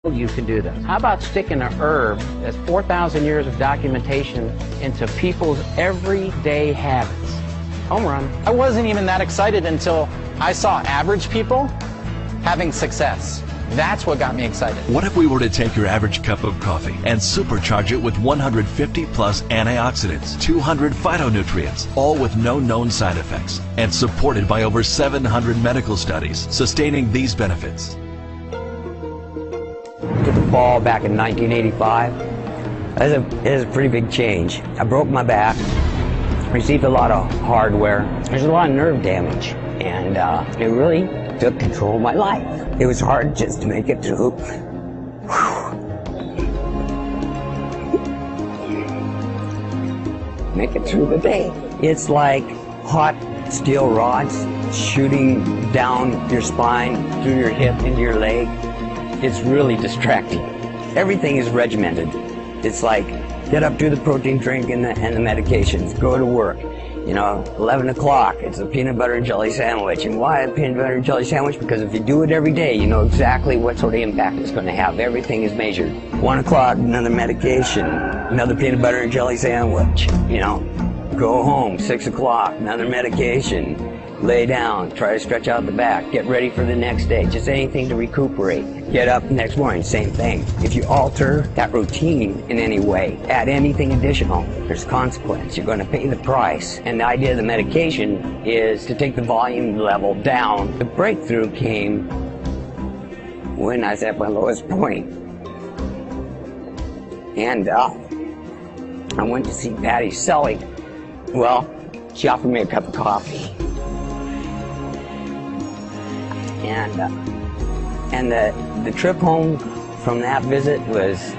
You can do this. How about sticking a herb that's 4,000 years of documentation into people's everyday habits? Home run. I wasn't even that excited until I saw average people having success. That's what got me excited. What if we were to take your average cup of coffee and supercharge it with 150 plus antioxidants, 200 phytonutrients, all with no known side effects, and supported by over 700 medical studies sustaining these benefits? Took a fall back in 1985. It was a pretty big change. I broke my back, received a lot of hardware. There's a lot of nerve damage, and it really took control of my life. It was hard just to make it through. Make it through the day. It's like hot steel rods shooting down your spine, through your hip, into your leg. It's really distracting. Everything is regimented. It's like, get up, do the protein drink and the medications, go to work. You know, 11 o'clock, it's a peanut butter and jelly sandwich. And why a peanut butter and jelly sandwich? Because if you do it every day, you know exactly what sort of impact it's going to have. Everything is measured. 1 o'clock, another medication, another peanut butter and jelly sandwich. You know, go home, 6 o'clock, another medication. Lay down, try to stretch out the back, get ready for the next day, just anything to recuperate. Get up next morning, same thing. If you alter that routine in any way, add anything additional, there's consequence. You're going to pay the price. And the idea of the medication is to take the volume level down. The breakthrough came when I was at my lowest point. And I went to see Patty Sully. Well, she offered me a cup of coffee. And the trip home from that visit was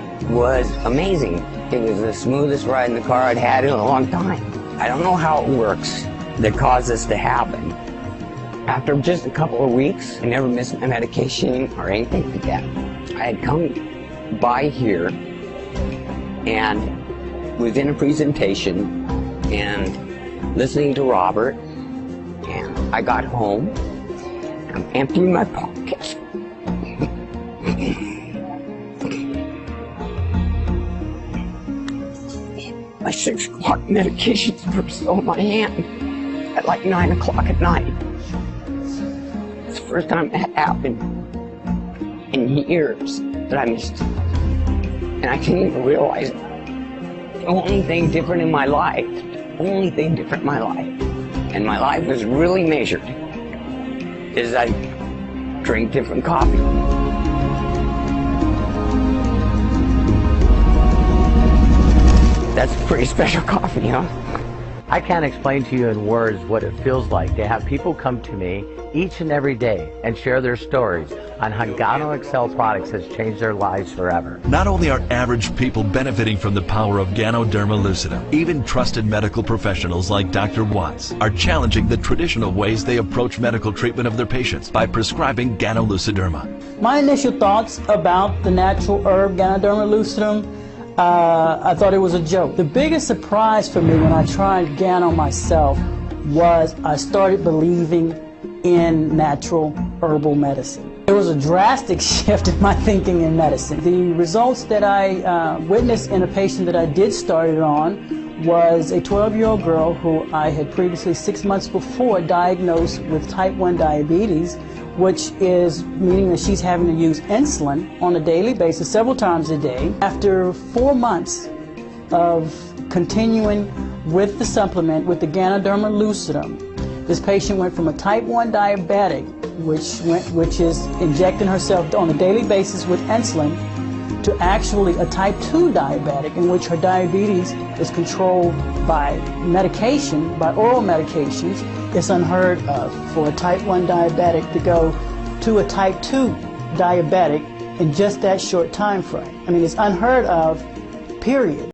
amazing. It was the smoothest ride in the car I'd had in a long time. I don't know how it works that caused this to happen. After just a couple of weeks, I never missed my medication or anything like that. I had come by here and was in a presentation and listening to Robert, and I got home. I'm emptying my pockets. My 6 o'clock medications were still in my hand at like 9 o'clock at night. It's the first time that happened in years that I missed. And I didn't even realize it. The only thing different in my life, and my life was really measured, is I drink different coffee. That's pretty special coffee, huh? I can't explain to you in words what it feels like to have people come to me each and every day and share their stories on how Gano Excel products has changed their lives forever. Not only are average people benefiting from the power of Ganoderma lucidum, even trusted medical professionals like Dr. Watts are challenging the traditional ways they approach medical treatment of their patients by prescribing Gano luciderma. My initial thoughts about the natural herb Ganoderma lucidum, I thought it was a joke. The biggest surprise for me when I tried Gano myself was I started believing in natural herbal medicine. There was a drastic shift in my thinking in medicine. The results that I witnessed in a patient that I did start it on was a 12-year-old girl who I had previously 6 months before diagnosed with type 1 diabetes, which is meaning that she's having to use insulin on a daily basis, several times a day. After 4 months of continuing with the supplement, with the Ganoderma lucidum, this patient went from a type 1 diabetic, which is injecting herself on a daily basis with insulin, to actually a type 2 diabetic, in which her diabetes is controlled by medication, by oral medications. It's unheard of for a type 1 diabetic to go to a type 2 diabetic in just that short time frame. I mean, it's unheard of, period.